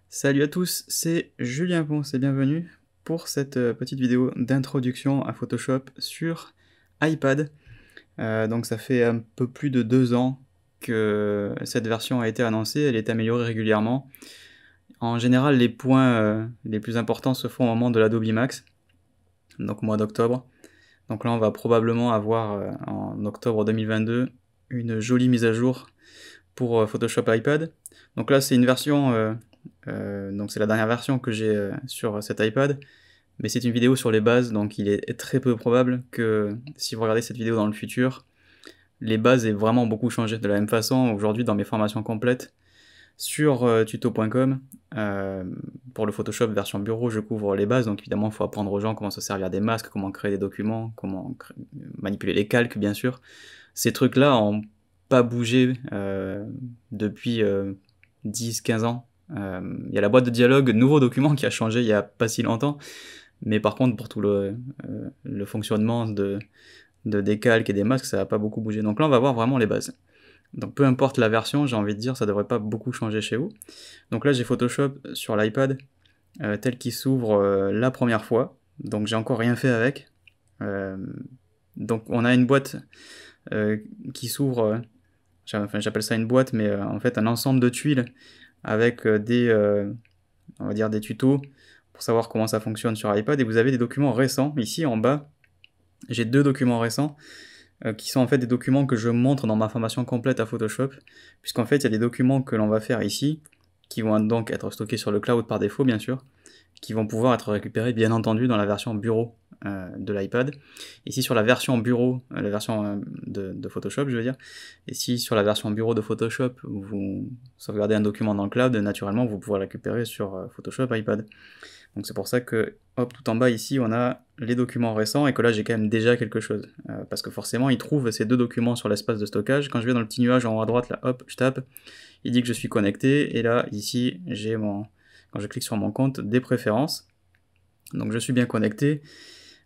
Salut à tous, c'est Julien Ponce et bienvenue pour cette petite vidéo d'introduction à Photoshop sur iPad. Donc ça fait un peu plus de 2 ans que cette version a été annoncée, elle est améliorée régulièrement. En général, les points les plus importants se font au moment de l'Adobe Max, donc mois d'octobre. Donc là on va probablement avoir en octobre 2022 une jolie mise à jour pour Photoshop iPad. Donc là c'est une version, donc c'est la dernière version que j'ai sur cet iPad, mais c'est une vidéo sur les bases, donc il est très peu probable que si vous regardez cette vidéo dans le futur, les bases aient vraiment beaucoup changé. De la même façon, aujourd'hui dans mes formations complètes sur tuto.com, pour le Photoshop version bureau, je couvre les bases, donc évidemment il faut apprendre aux gens comment se servir des masques, comment créer des documents, comment manipuler les calques bien sûr. Ces trucs-là n'ont pas bougé depuis 10-15 ans. Il y a la boîte de dialogue nouveau document qui a changé il n'y a pas si longtemps, mais par contre pour tout le fonctionnement des calques et des masques, ça n'a pas beaucoup bougé. Donc là on va voir vraiment les bases. Donc peu importe la version, j'ai envie de dire, ça devrait pas beaucoup changer chez vous. Donc là j'ai Photoshop sur l'iPad tel qu'il s'ouvre la première fois, donc j'ai encore rien fait avec. Donc on a une boîte qui s'ouvre, enfin j'appelle ça une boîte, mais en fait un ensemble de tuiles avec on va dire des tutos pour savoir comment ça fonctionne sur iPad, et vous avez des documents récents. Ici en bas, j'ai 2 documents récents qui sont en fait des documents que je montre dans ma formation complète à Photoshop, puisqu'en fait il y a des documents que l'on va faire ici, qui vont donc être stockés sur le cloud par défaut bien sûr, qui vont pouvoir être récupérés bien entendu dans la version bureau de l'iPad. Ici sur la version bureau, la version de Photoshop je veux dire, et si sur la version bureau de Photoshop vous sauvegardez un document dans le cloud, naturellement vous pouvez le récupérer sur Photoshop iPad. Donc c'est pour ça que, hop, tout en bas ici, on a les documents récents, et que là j'ai quand même déjà quelque chose. Parce que forcément, il trouve ces 2 documents sur l'espace de stockage. Quand je vais dans le petit nuage en haut à droite, là, hop, je tape, il dit que je suis connecté, et là, ici, j'ai quand je clique sur mon compte, des préférences. Donc je suis bien connecté.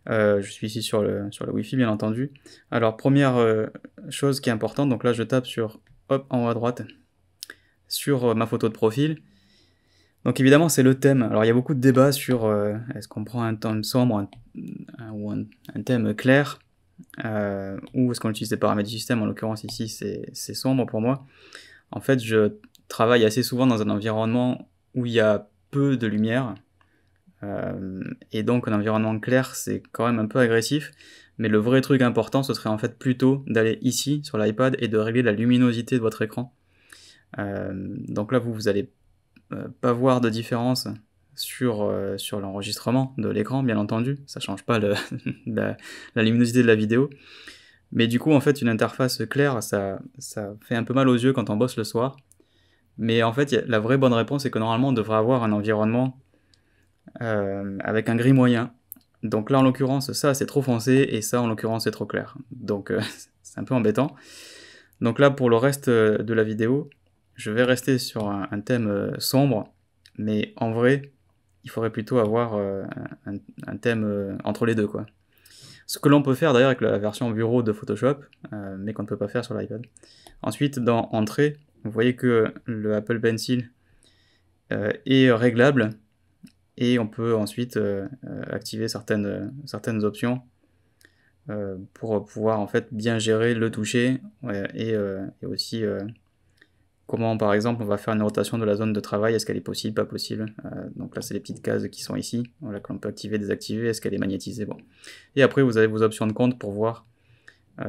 Je suis ici sur le Wi-Fi, bien entendu. Alors, première chose qui est importante, donc là je tape sur, hop, en haut à droite, sur ma photo de profil. Donc évidemment c'est le thème. Alors il y a beaucoup de débats sur est-ce qu'on prend un thème sombre ou un thème clair, ou est-ce qu'on utilise des paramètres du système. En l'occurrence ici c'est sombre pour moi. En fait je travaille assez souvent dans un environnement où il y a peu de lumière, et donc un environnement clair c'est quand même un peu agressif, mais le vrai truc important ce serait en fait plutôt d'aller ici sur l'iPad et de régler la luminosité de votre écran. Donc là vous allez pas voir de différence sur l'enregistrement de l'écran, bien entendu, ça change pas la luminosité de la vidéo, mais du coup en fait une interface claire ça fait un peu mal aux yeux quand on bosse le soir. Mais en fait la vraie bonne réponse est que normalement on devrait avoir un environnement avec un gris moyen. Donc là en l'occurrence ça c'est trop foncé, et ça en l'occurrence c'est trop clair, donc c'est un peu embêtant. Donc là pour le reste de la vidéo, je vais rester sur un thème sombre, mais en vrai, il faudrait plutôt avoir un thème entre les deux, quoi. Ce que l'on peut faire d'ailleurs avec la version bureau de Photoshop, mais qu'on ne peut pas faire sur l'iPad. Ensuite, dans Entrée, vous voyez que le Apple Pencil est réglable, et on peut ensuite activer certaines options pour pouvoir en fait bien gérer le toucher, et aussi comment par exemple on va faire une rotation de la zone de travail, est-ce qu'elle est possible, pas possible. Donc là c'est les petites cases qui sont ici, voilà, qu'on peut activer, désactiver, est-ce qu'elle est magnétisée, bon. Et après vous avez vos options de compte pour voir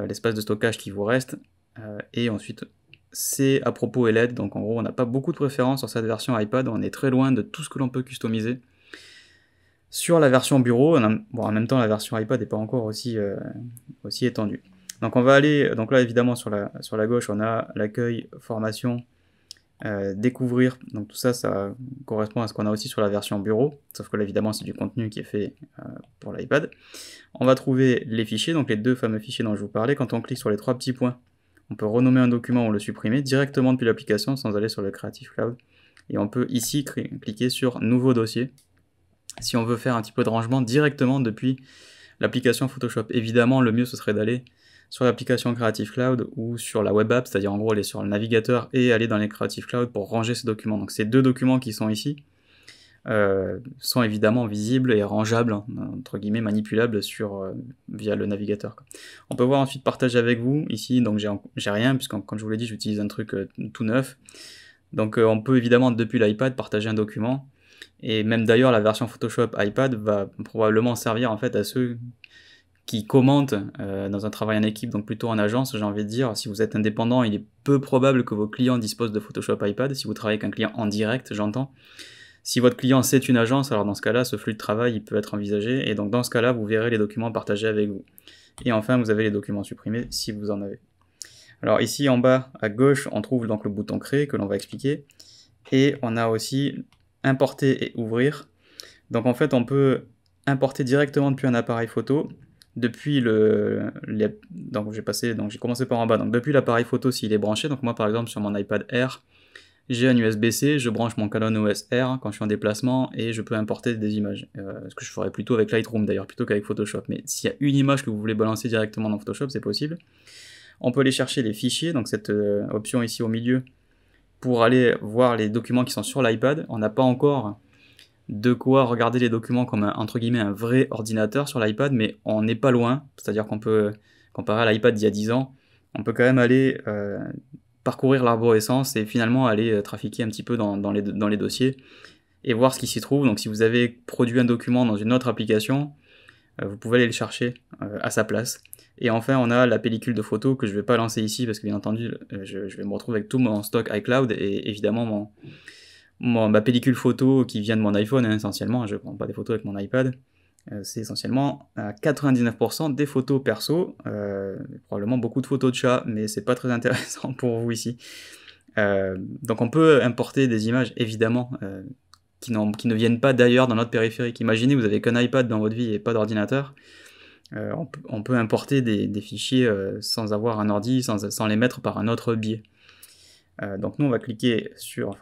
l'espace de stockage qui vous reste, et ensuite c'est à propos et LED, donc en gros on n'a pas beaucoup de préférences sur cette version iPad, on est très loin de tout ce que l'on peut customiser. Sur la version bureau, bon, en même temps la version iPad n'est pas encore aussi étendue. Donc on va aller, donc là évidemment sur la gauche on a l'accueil, formation, découvrir, donc tout ça, ça correspond à ce qu'on a aussi sur la version bureau, sauf que là évidemment c'est du contenu qui est fait pour l'iPad. On va trouver les fichiers, donc les 2 fameux fichiers dont je vous parlais. Quand on clique sur les 3 petits points, on peut renommer un document ou le supprimer directement depuis l'application sans aller sur le Creative Cloud. Et on peut ici cliquer sur nouveau dossier si on veut faire un petit peu de rangement directement depuis l'application Photoshop. Évidemment le mieux ce serait d'aller sur l'application Creative Cloud ou sur la web app, c'est-à-dire en gros aller sur le navigateur et aller dans les Creative Cloud pour ranger ces documents. Donc ces deux documents qui sont ici sont évidemment visibles et rangeables, entre guillemets manipulables via le navigateur, quoi. On peut voir ensuite partager avec vous, ici donc j'ai rien, puisque comme je vous l'ai dit j'utilise un truc tout neuf. Donc on peut évidemment depuis l'iPad partager un document, et même d'ailleurs la version Photoshop iPad va probablement servir en fait à ceux qui commentent dans un travail en équipe, donc plutôt en agence, j'ai envie de dire. Si vous êtes indépendant, il est peu probable que vos clients disposent de Photoshop iPad, si vous travaillez avec un client en direct, j'entends. Si votre client c'est une agence, alors dans ce cas-là, ce flux de travail il peut être envisagé, et donc dans ce cas-là, vous verrez les documents partagés avec vous. Et enfin, vous avez les documents supprimés si vous en avez. Alors ici en bas à gauche, on trouve donc le bouton créer que l'on va expliquer, et on a aussi importer et ouvrir. Donc en fait, on peut importer directement depuis un appareil photo, depuis donc j'ai commencé par en bas, donc depuis l'appareil photo s'il est branché. Donc moi par exemple sur mon iPad Air, j'ai un USB-C, je branche mon Canon EOS R quand je suis en déplacement et je peux importer des images. Ce que je ferais plutôt avec Lightroom d'ailleurs, plutôt qu'avec Photoshop. Mais s'il y a une image que vous voulez balancer directement dans Photoshop, c'est possible. On peut aller chercher les fichiers, donc cette option ici au milieu, pour aller voir les documents qui sont sur l'iPad. On n'a pas encore de quoi regarder les documents comme entre guillemets un vrai ordinateur sur l'iPad, mais on n'est pas loin. C'est-à-dire qu'on peut, comparé à l'iPad d'il y a 10 ans, on peut quand même aller parcourir l'arborescence et finalement aller trafiquer un petit peu dans les dossiers et voir ce qui s'y trouve. Donc si vous avez produit un document dans une autre application, vous pouvez aller le chercher à sa place. Et enfin on a la pellicule de photo que je ne vais pas lancer ici parce que bien entendu je vais me retrouver avec tout mon stock iCloud et évidemment ma pellicule photo qui vient de mon iPhone, essentiellement, je ne prends pas des photos avec mon iPad. C'est essentiellement à 99% des photos perso, probablement beaucoup de photos de chats, mais c'est pas très intéressant pour vous ici. Donc on peut importer des images évidemment qui ne viennent pas d'ailleurs dans notre périphérique. Imaginez vous avez qu'un iPad dans votre vie et pas d'ordinateur, on peut importer des fichiers sans avoir un ordi, sans les mettre par un autre biais. Donc nous on va cliquer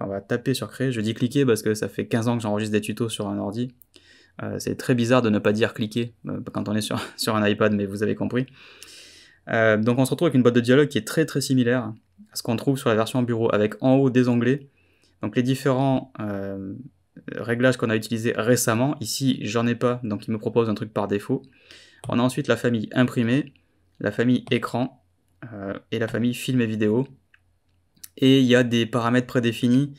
on va taper sur créer. Je dis cliquer parce que ça fait 15 ans que j'enregistre des tutos sur un ordi. C'est très bizarre de ne pas dire cliquer quand on est sur un iPad, mais vous avez compris. Donc on se retrouve avec une boîte de dialogue qui est très très similaire à ce qu'on trouve sur la version bureau, avec en haut des onglets, donc les différents réglages qu'on a utilisés récemment. Ici j'en ai pas, donc il me propose un truc par défaut. On a ensuite la famille imprimé, la famille écran et la famille film et vidéo. Et il y a des paramètres prédéfinis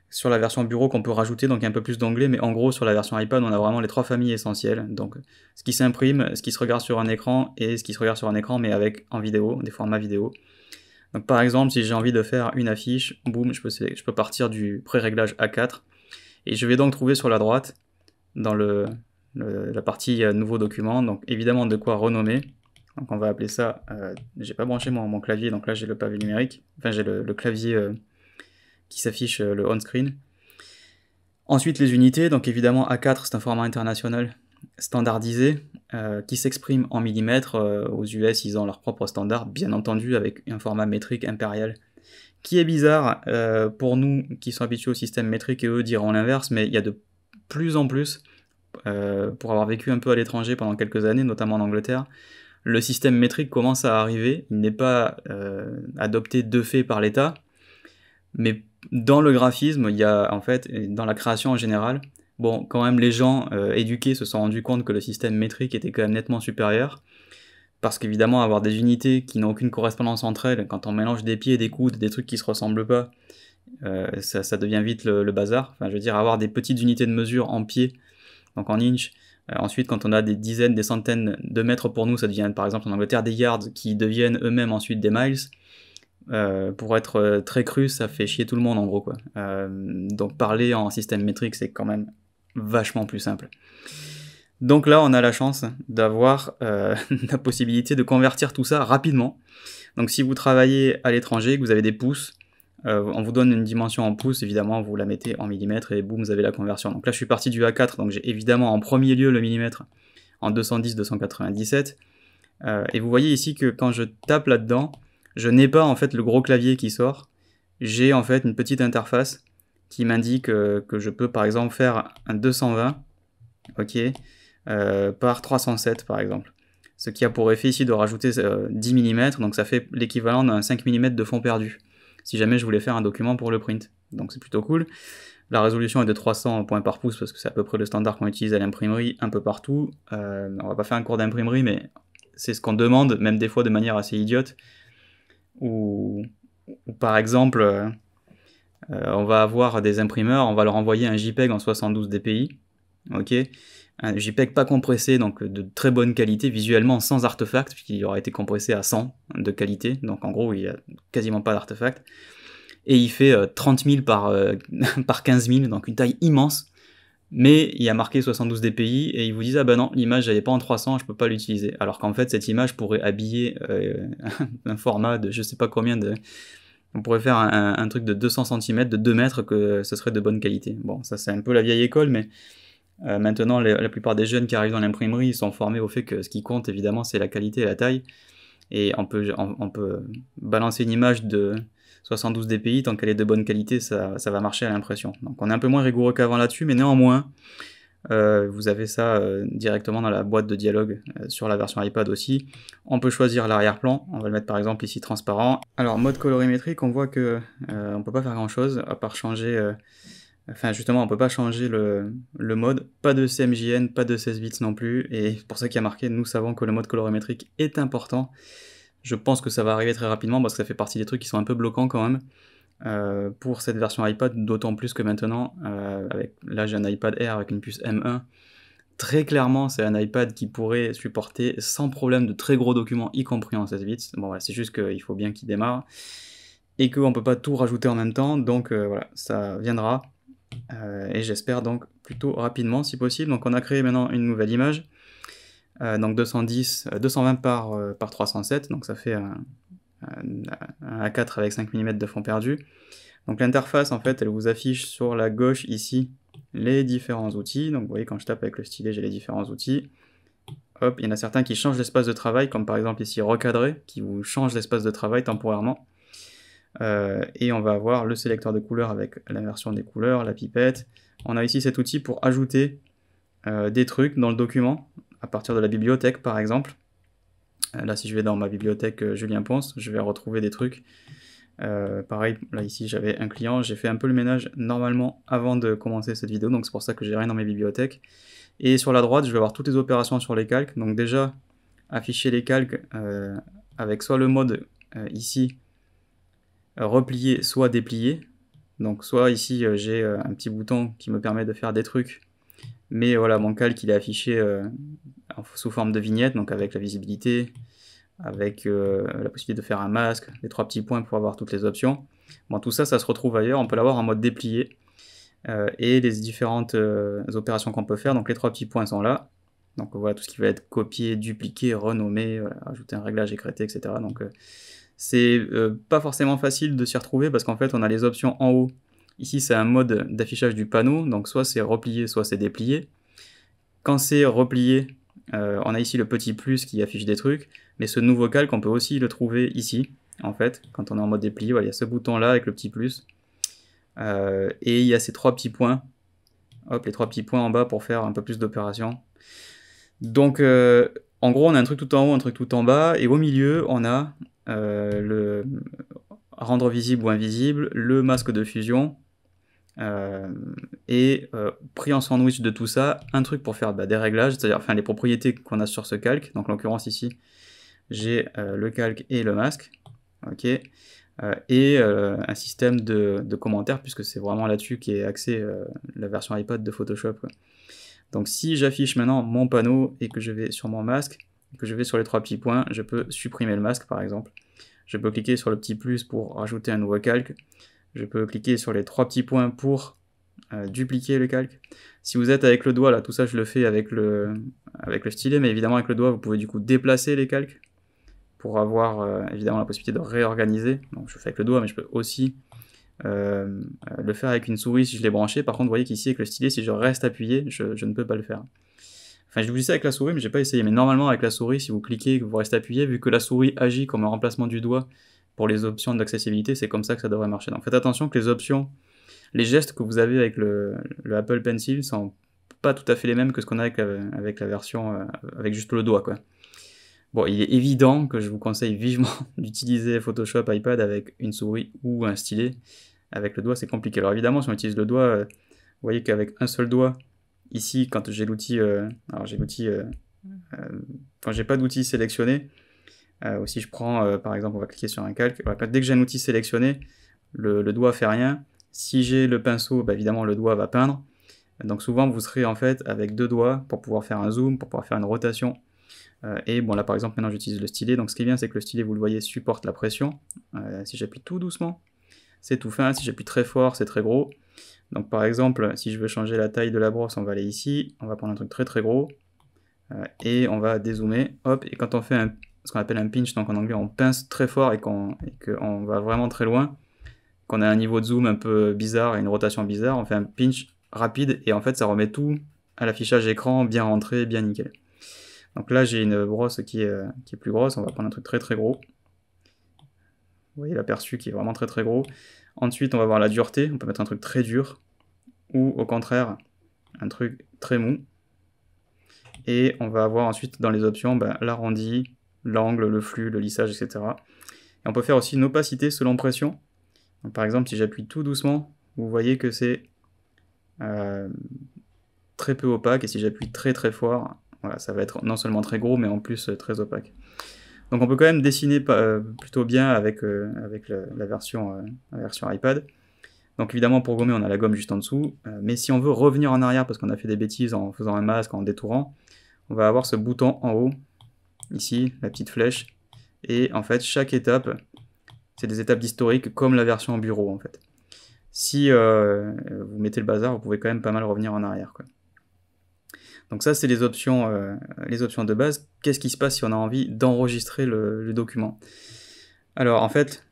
sur la version bureau qu'on peut rajouter, donc un peu plus d'onglets, mais en gros sur la version iPad on a vraiment les trois familles essentielles, donc ce qui s'imprime, ce qui se regarde sur un écran, et ce qui se regarde sur un écran mais en vidéo, des formats vidéo. Donc par exemple si j'ai envie de faire une affiche, boum, je peux partir du pré-réglage A4, et je vais donc trouver sur la droite, dans la partie nouveau document, donc évidemment de quoi renommer. Donc on va appeler ça, j'ai pas branché mon clavier, donc là j'ai le pavé numérique, enfin j'ai le clavier qui s'affiche le on-screen. Ensuite les unités, donc évidemment A4 c'est un format international standardisé qui s'exprime en millimètres. Aux US ils ont leur propre standard, bien entendu avec un format métrique impérial, qui est bizarre pour nous qui sont habitués au système métrique, et eux diront l'inverse, mais il y a de plus en plus, pour avoir vécu un peu à l'étranger pendant quelques années, notamment en Angleterre, le système métrique commence à arriver. Il n'est pas adopté de fait par l'État, mais dans le graphisme, il y a en fait, dans la création en général, bon, quand même les gens éduqués se sont rendus compte que le système métrique était quand même nettement supérieur, parce qu'évidemment avoir des unités qui n'ont aucune correspondance entre elles, quand on mélange des pieds, des coudes, des trucs qui se ressemblent pas, ça devient vite le bazar. Enfin, je veux dire, avoir des petites unités de mesure en pieds, donc en inch. Ensuite, quand on a des dizaines, des centaines de mètres pour nous, ça devient par exemple en Angleterre des yards qui deviennent eux-mêmes ensuite des miles. Pour être très cru, ça fait chier tout le monde en gros, quoi. Donc parler en système métrique, c'est quand même vachement plus simple. Donc là, on a la chance d'avoir la possibilité de convertir tout ça rapidement. Donc si vous travaillez à l'étranger, que vous avez des pouces, on vous donne une dimension en pouces, évidemment, vous la mettez en millimètres et boum, vous avez la conversion. Donc là, je suis parti du A4, donc j'ai évidemment en premier lieu le millimètre en 210-297. Et vous voyez ici que quand je tape là-dedans, je n'ai pas en fait le gros clavier qui sort. J'ai en fait une petite interface qui m'indique que je peux par exemple faire un 220, ok, par 307 par exemple. ce qui a pour effet ici de rajouter 10 mm, donc ça fait l'équivalent d'un 5 mm de fond perdu, si jamais je voulais faire un document pour le print. Donc c'est plutôt cool. La résolution est de 300 points par pouce, parce que c'est à peu près le standard qu'on utilise à l'imprimerie un peu partout. On va pas faire un cours d'imprimerie, mais c'est ce qu'on demande, même des fois de manière assez idiote. Ou par exemple, on va avoir des imprimeurs, on va leur envoyer un JPEG en 72 dpi, ok, un JPEG pas compressé, donc de très bonne qualité visuellement, sans artefact, puisqu'il aura été compressé à 100 de qualité, donc en gros il n'y a quasiment pas d'artefact, et il fait 30 000 par 15 000, donc une taille immense, mais il y a marqué 72 dpi, et ils vous disent « Ah ben non, l'image elle n'est pas en 300, je peux pas l'utiliser », alors qu'en fait cette image pourrait habiller un format de je sais pas combien de... On pourrait faire un truc de 200 cm, de 2 mètres, que ce serait de bonne qualité. Bon, ça c'est un peu la vieille école, mais maintenant la plupart des jeunes qui arrivent dans l'imprimerie sont formés au fait que ce qui compte évidemment c'est la qualité et la taille, et on peut balancer une image de 72 dpi, tant qu'elle est de bonne qualité, ça va marcher à l'impression. Donc on est un peu moins rigoureux qu'avant là-dessus, mais néanmoins, vous avez ça directement dans la boîte de dialogue sur la version iPad aussi. On peut choisir l'arrière-plan, on va le mettre par exemple ici transparent. Alors mode colorimétrique, on voit que on peut pas faire grand chose à part changer, enfin justement on peut pas changer le mode, pas de CMJN, pas de 16 bits non plus, et c'est pour ça qu'il y a marqué nous savons que le mode colorimétrique est important. Je pense que ça va arriver très rapidement parce que ça fait partie des trucs qui sont un peu bloquants quand même. Pour cette version iPad, d'autant plus que maintenant, là j'ai un iPad Air avec une puce M1, très clairement c'est un iPad qui pourrait supporter sans problème de très gros documents, y compris en 16 bits. Bon voilà, c'est juste qu'il faut bien qu'il démarre, et qu'on peut pas tout rajouter en même temps, donc voilà, ça viendra, et j'espère donc plutôt rapidement si possible. Donc on a créé maintenant une nouvelle image, donc 220 par 307, donc ça fait un A4 avec 5 mm de fond perdu. Donc l'interface en fait elle vous affiche sur la gauche ici les différents outils, donc vous voyez quand je tape avec le stylet j'ai les différents outils. Hop, il y en a certains qui changent l'espace de travail, comme par exemple ici recadrer, qui vous change l'espace de travail temporairement. Et on va avoir le sélecteur de couleurs avec l'inversion des couleurs, la pipette. On a ici cet outil pour ajouter des trucs dans le document, à partir de la bibliothèque par exemple. Là si je vais dans ma bibliothèque Julien Ponce, je vais retrouver des trucs. Pareil, là ici j'avais un client, j'ai fait un peu le ménage normalement avant de commencer cette vidéo, donc c'est pour ça que j'ai rien dans mes bibliothèques. Et sur la droite, je vais avoir toutes les opérations sur les calques, donc déjà afficher les calques avec soit le mode ici replié, soit déplié. Donc soit ici j'ai un petit bouton qui me permet de faire des trucs, mais voilà, mon calque il est affiché sous forme de vignette, donc avec la visibilité, avec la possibilité de faire un masque, les 3 petits points pour avoir toutes les options. Bon, tout ça, ça se retrouve ailleurs, on peut l'avoir en mode déplié, et les différentes opérations qu'on peut faire, donc les 3 petits points sont là, donc voilà tout ce qui va être copié, dupliqué, renommé, ajouter un réglage, écrété, etc. Donc c'est pas forcément facile de s'y retrouver, parce qu'en fait on a les options en haut, ici c'est un mode d'affichage du panneau, donc soit c'est replié, soit c'est déplié. Quand c'est replié, on a ici le petit plus qui affiche des trucs, mais ce nouveau calque, on peut aussi le trouver ici, en fait, quand on est en mode déplié, voilà, il y a ce bouton-là avec le petit plus, et il y a ces 3 petits points, hop, les 3 petits points en bas pour faire un peu plus d'opérations. Donc, en gros, on a un truc tout en haut, un truc tout en bas, et au milieu, on a le rendre visible ou invisible, le masque de fusion, et pris en sandwich de tout ça, un truc pour faire des réglages, c'est-à-dire enfin les propriétés qu'on a sur ce calque. Donc en l'occurrence ici j'ai le calque et le masque, ok, et un système de commentaires, puisque c'est vraiment là-dessus qu'est axé la version iPad de Photoshop, quoi. Donc si j'affiche maintenant mon panneau et que je vais sur mon masque, et que je vais sur les 3 petits points, je peux supprimer le masque par exemple. Je peux cliquer sur le petit plus pour rajouter un nouveau calque. Je peux cliquer sur les 3 petits points pour dupliquer le calque. Si vous êtes avec le doigt, là, tout ça je le fais avec le stylet, mais évidemment avec le doigt vous pouvez du coup déplacer les calques pour avoir évidemment la possibilité de réorganiser. Donc je fais avec le doigt, mais je peux aussi le faire avec une souris si je l'ai branché. Par contre vous voyez qu'ici avec le stylet, si je reste appuyé, je ne peux pas le faire. Enfin je vous dis ça avec la souris, mais j'ai pas essayé. Mais normalement avec la souris, si vous cliquez et que vous restez appuyé, vu que la souris agit comme un remplacement du doigt pour les options d'accessibilité, c'est comme ça que ça devrait marcher. Donc faites attention que les options, les gestes que vous avez avec le Apple Pencil sont pas tout à fait les mêmes que ce qu'on a avec la version avec juste le doigt, quoi. Bon, il est évident que je vous conseille vivement d'utiliser Photoshop iPad avec une souris ou un stylet. Avec le doigt, c'est compliqué. Alors évidemment, si on utilise le doigt, vous voyez qu'avec un seul doigt, ici, quand j'ai l'outil, quand j'ai pas d'outil sélectionné, ou si je prends, par exemple, on va cliquer sur un calque, voilà, dès que j'ai un outil sélectionné, le doigt fait rien. Si j'ai le pinceau, bah, évidemment, le doigt va peindre. Donc souvent, vous serez en fait avec deux doigts pour pouvoir faire un zoom, pour pouvoir faire une rotation. Et bon, là, par exemple, maintenant, j'utilise le stylet. Donc ce qui est bien, c'est que le stylet, vous le voyez, supporte la pression. Si j'appuie tout doucement, c'est tout fin. Si j'appuie très fort, c'est très gros. Donc par exemple, si je veux changer la taille de la brosse, on va aller ici. On va prendre un truc très très gros. Et on va dézoomer. Hop, et quand on fait ce qu'on appelle un pinch, donc en anglais, on pince très fort et qu'on va vraiment très loin, qu'on a un niveau de zoom un peu bizarre et une rotation bizarre, on fait un pinch rapide et en fait ça remet tout à l'affichage écran bien rentré, bien nickel. Donc là j'ai une brosse qui est plus grosse, on va prendre un truc très très gros. Vous voyez l'aperçu qui est vraiment très très gros. Ensuite on va voir la dureté, on peut mettre un truc très dur ou au contraire un truc très mou. Et on va avoir ensuite dans les options l'arrondi, l'angle, le flux, le lissage, etc. Et on peut faire aussi une opacité selon pression. Donc, par exemple, si j'appuie tout doucement, vous voyez que c'est très peu opaque, et si j'appuie très très fort, voilà, ça va être non seulement très gros, mais en plus très opaque. Donc on peut quand même dessiner plutôt bien avec la version iPad. Donc évidemment pour gommer on a la gomme juste en dessous, mais si on veut revenir en arrière parce qu'on a fait des bêtises en faisant un masque, en détourant, on va avoir ce bouton en haut, ici, la petite flèche, et en fait chaque étape, c'est des étapes d'historique comme la version bureau en fait. Si vous mettez le bazar, vous pouvez quand même pas mal revenir en arrière, quoi. Donc ça c'est les options de base. Qu'est-ce qui se passe si on a envie d'enregistrer le document? Alors en fait,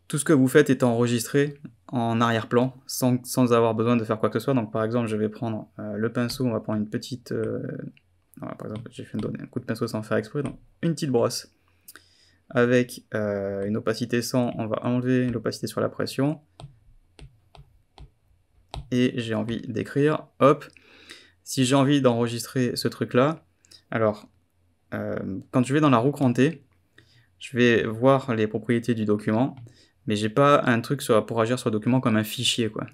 tout ce que vous faites est enregistré en arrière-plan, sans avoir besoin de faire quoi que ce soit. Donc par exemple, je vais prendre le pinceau, on va prendre une petite... voilà, par exemple, j'ai fait donner un coup de pinceau sans faire exprès, donc une petite brosse. Avec une opacité 100, on va enlever l'opacité sur la pression. Et j'ai envie d'écrire, hop. Si j'ai envie d'enregistrer ce truc-là, alors, quand je vais dans la roue crantée, je vais voir les propriétés du document, mais j'ai pas un truc pour agir sur le document comme un fichier, quoi,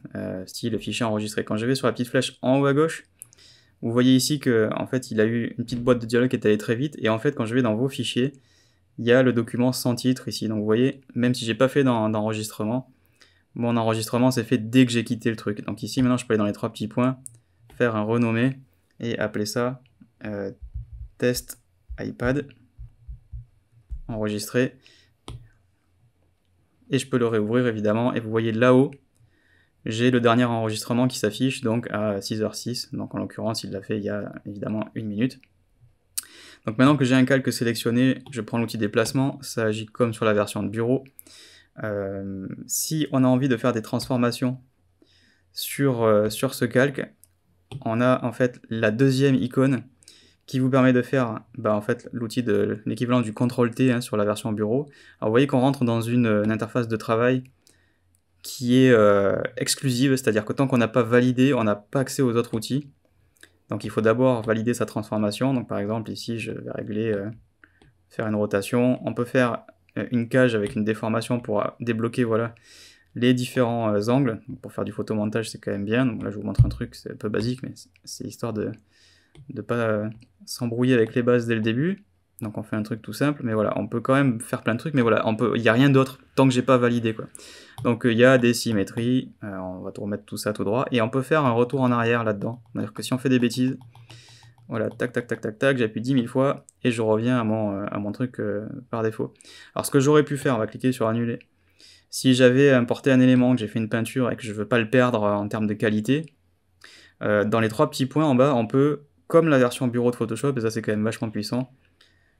style fichier enregistré. Quand je vais sur la petite flèche en haut à gauche, vous voyez ici que en fait, il a eu une petite boîte de dialogue qui est allée très vite, et en fait, quand je vais dans vos fichiers, il y a le document sans titre ici. Donc vous voyez, même si j'ai pas fait d'enregistrement, mon enregistrement s'est fait dès que j'ai quitté le truc. Donc ici, maintenant, je peux aller dans les trois petits points, faire un renommé, et appeler ça test iPad, enregistré, et je peux le réouvrir évidemment, et vous voyez là-haut, j'ai le dernier enregistrement qui s'affiche donc à 6h06, donc en l'occurrence il l'a fait il y a évidemment 1 minute. Donc maintenant que j'ai un calque sélectionné, je prends l'outil déplacement, ça agit comme sur la version de bureau. Si on a envie de faire des transformations sur ce calque, on a en fait la deuxième icône qui vous permet de faire en fait l'outil de l'équivalent du CTRL-T sur la version bureau. Alors vous voyez qu'on rentre dans une interface de travail qui est exclusive, c'est-à-dire que tant qu'on n'a pas validé, on n'a pas accès aux autres outils. Donc il faut d'abord valider sa transformation. Donc par exemple ici je vais régler, faire une rotation. On peut faire une cage avec une déformation pour débloquer voilà, les différents angles. Donc, pour faire du photomontage c'est quand même bien. Donc là je vous montre un truc, c'est un peu basique, mais c'est histoire de ne pas s'embrouiller avec les bases dès le début. Donc on fait un truc tout simple, mais voilà, on peut quand même faire plein de trucs, mais voilà, il n'y a rien d'autre tant que j'ai pas validé, quoi. Donc il y a des symétries, on va tout remettre tout ça tout droit, et on peut faire un retour en arrière là-dedans. C'est-à-dire que si on fait des bêtises, voilà, tac, tac, tac, tac, tac, j'appuie 10 000 fois, et je reviens à mon truc par défaut. Alors ce que j'aurais pu faire, on va cliquer sur annuler. Si j'avais importé un élément, que j'ai fait une peinture, et que je veux pas le perdre en termes de qualité, dans les trois petits points en bas, on peut, comme la version bureau de Photoshop, et ça c'est quand même vachement puissant,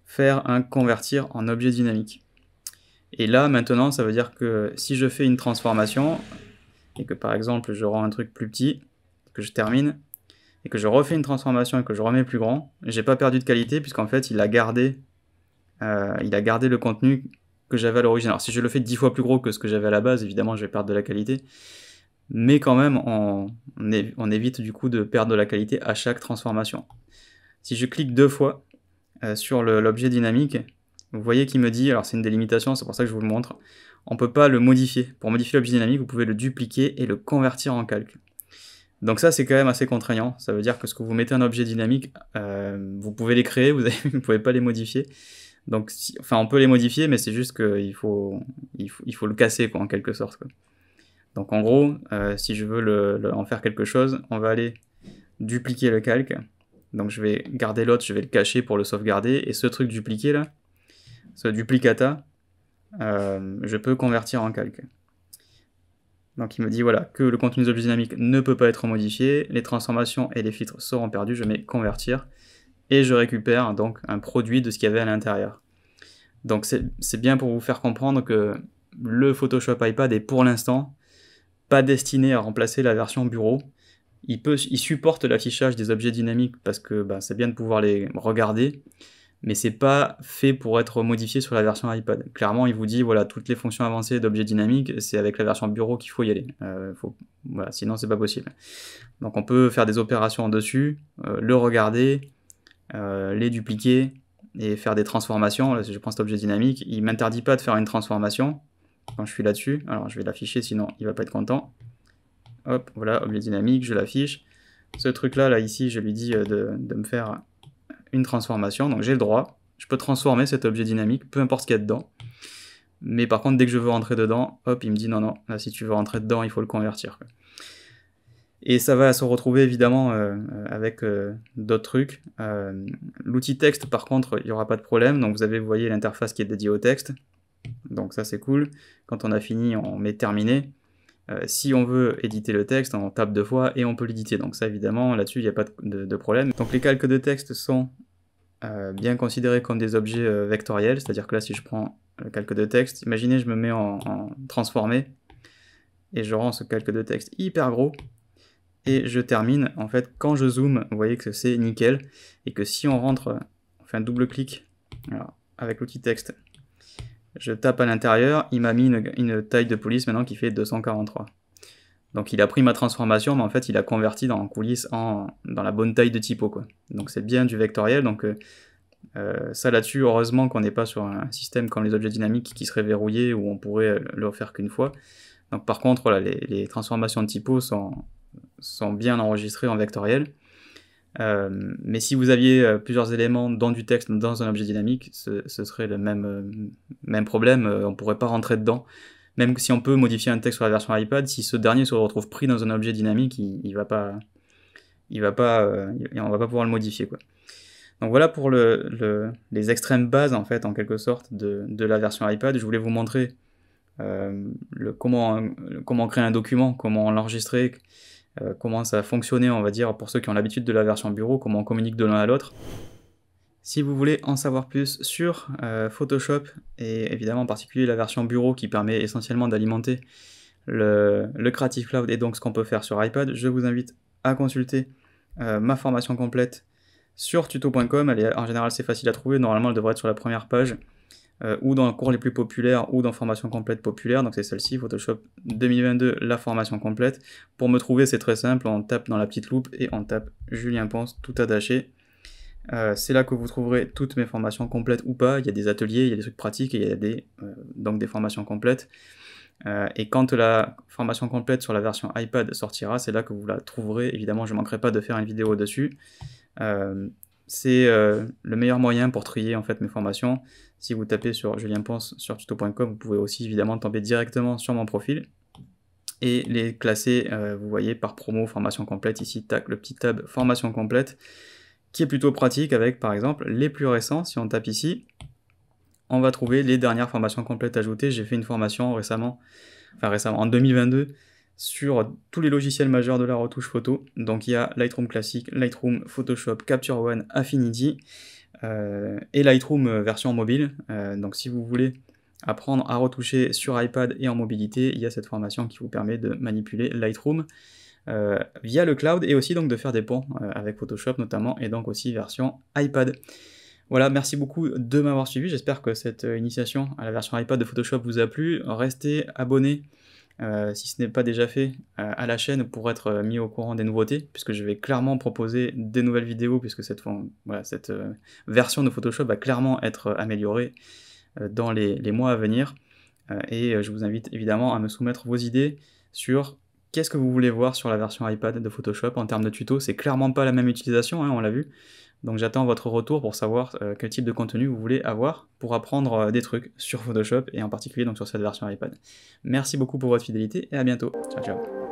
faire un convertir en objet dynamique. Et là maintenant ça veut dire que si je fais une transformation et que par exemple je rends un truc plus petit, que je termine et que je refais une transformation et que je remets plus grand, j'ai pas perdu de qualité puisqu'en fait il a gardé le contenu que j'avais à l'origine. Alors si je le fais 10 fois plus gros que ce que j'avais à la base, évidemment je vais perdre de la qualité, mais quand même on évite du coup de perdre de la qualité à chaque transformation. Si je clique 2 fois, sur l'objet dynamique, vous voyez qu'il me dit, alors c'est une délimitation, c'est pour ça que je vous le montre, on ne peut pas le modifier. Pour modifier l'objet dynamique, vous pouvez le dupliquer et le convertir en calque. Donc ça, c'est quand même assez contraignant. Ça veut dire que ce que vous mettez en objet dynamique, vous pouvez les créer, vous ne pouvez pas les modifier. Donc, enfin, on peut les modifier, mais c'est juste qu'il faut le casser, quoi, en quelque sorte, quoi. Donc en gros, si je veux en faire quelque chose, on va aller dupliquer le calque. Donc je vais garder l'autre, je vais le cacher pour le sauvegarder. Et ce truc dupliqué là, ce duplicata, je peux convertir en calque. Donc il me dit voilà que le contenu des objets dynamiques ne peut pas être modifié, les transformations et les filtres seront perdus, je mets convertir, et je récupère donc un produit de ce qu'il y avait à l'intérieur. Donc c'est bien pour vous faire comprendre que le Photoshop iPad est pour l'instant pas destiné à remplacer la version bureau. Il supporte l'affichage des objets dynamiques parce que c'est bien de pouvoir les regarder, mais c'est pas fait pour être modifié sur la version iPad. Clairement, il vous dit voilà, toutes les fonctions avancées d'objets dynamiques, c'est avec la version bureau qu'il faut y aller. Voilà, sinon c'est pas possible. Donc on peut faire des opérations dessus, le regarder, les dupliquer et faire des transformations. Là, si je prends cet objet dynamique, il m'interdit pas de faire une transformation quand je suis là-dessus. Alors je vais l'afficher, sinon il va pas être content. Hop, voilà, objet dynamique, je l'affiche. Ce truc-là, là, ici, je lui dis de me faire une transformation, donc j'ai le droit. Je peux transformer cet objet dynamique, peu importe ce qu'il y a dedans. Mais par contre, dès que je veux rentrer dedans, hop, il me dit non, non, là, si tu veux rentrer dedans, il faut le convertir, quoi. Et ça va se retrouver évidemment avec d'autres trucs. L'outil texte, par contre, il n'y aura pas de problème. Donc vous voyez l'interface qui est dédiée au texte. Donc ça, c'est cool. Quand on a fini, on met terminé. Si on veut éditer le texte, on tape 2 fois et on peut l'éditer. Donc ça, évidemment, là-dessus, il n'y a pas de problème. Donc les calques de texte sont bien considérés comme des objets vectoriels. C'est-à-dire que là, si je prends le calque de texte, imaginez, je me mets en transformé et je rends ce calque de texte hyper gros. Et je termine, en fait, quand je zoome, vous voyez que c'est nickel. Et que si on rentre, on fait un double clic avec l'outil texte, je tape à l'intérieur, il m'a mis une taille de police maintenant qui fait 243. Donc il a pris ma transformation, mais en fait il a converti dans coulisses dans la bonne taille de typo, quoi. Donc c'est bien du vectoriel, donc ça là-dessus, heureusement qu'on n'est pas sur un système comme les objets dynamiques qui seraient verrouillés, où on pourrait le refaire qu'une fois. Donc par contre, voilà, les transformations de typo sont bien enregistrées en vectoriel. Mais si vous aviez plusieurs éléments dans du texte dans un objet dynamique, ce serait le même problème, on ne pourrait pas rentrer dedans. Même si on peut modifier un texte sur la version iPad, si ce dernier se retrouve pris dans un objet dynamique, on va pas pouvoir le modifier, quoi. Donc voilà pour les extrêmes bases, en fait, en quelque sorte, de la version iPad. Je voulais vous montrer comment créer un document, comment l'enregistrer, comment ça fonctionnait, on va dire, pour ceux qui ont l'habitude de la version bureau, comment on communique de l'un à l'autre. Si vous voulez en savoir plus sur Photoshop, et évidemment en particulier la version bureau qui permet essentiellement d'alimenter le Creative Cloud et donc ce qu'on peut faire sur iPad, je vous invite à consulter ma formation complète sur tuto.com. En général c'est facile à trouver, normalement elle devrait être sur la première page, ou dans les cours les plus populaires, ou dans formation complète populaire, donc c'est celle-ci, Photoshop 2022, la formation complète. Pour me trouver, c'est très simple, on tape dans la petite loupe et on tape Julien Ponce, tout attaché. C'est là que vous trouverez toutes mes formations complètes ou pas. Il y a des ateliers, il y a des trucs pratiques, et il y a donc des formations complètes. Et quand la formation complète sur la version iPad sortira, c'est là que vous la trouverez. Évidemment, je ne manquerai pas de faire une vidéo dessus. C'est le meilleur moyen pour trier en fait mes formations. Si vous tapez sur Julien Ponce sur tuto.com, vous pouvez aussi évidemment tomber directement sur mon profil et les classer, vous voyez, par promo, formation complète. Ici, tac, le petit tab formation complète, qui est plutôt pratique avec, par exemple, les plus récents. Si on tape ici, on va trouver les dernières formations complètes ajoutées. J'ai fait une formation récemment, en 2022, sur tous les logiciels majeurs de la retouche photo. Donc il y a Lightroom classique, Lightroom, Photoshop, Capture One, Affinity, et Lightroom version mobile. Donc si vous voulez apprendre à retoucher sur iPad et en mobilité, il y a cette formation qui vous permet de manipuler Lightroom via le cloud, et aussi donc de faire des ponts avec Photoshop notamment, et donc aussi version iPad. Voilà, merci beaucoup de m'avoir suivi, j'espère que cette initiation à la version iPad de Photoshop vous a plu. Restez abonnés si ce n'est pas déjà fait, à la chaîne pour être mis au courant des nouveautés, puisque je vais clairement proposer des nouvelles vidéos, puisque cette fois, voilà, cette version de Photoshop va clairement être améliorée dans les mois à venir. Et je vous invite évidemment à me soumettre vos idées sur qu'est-ce que vous voulez voir sur la version iPad de Photoshop en termes de tuto. C'est clairement pas la même utilisation, hein, on l'a vu. Donc j'attends votre retour pour savoir quel type de contenu vous voulez avoir pour apprendre des trucs sur Photoshop et en particulier donc sur cette version iPad. Merci beaucoup pour votre fidélité et à bientôt. Ciao ciao.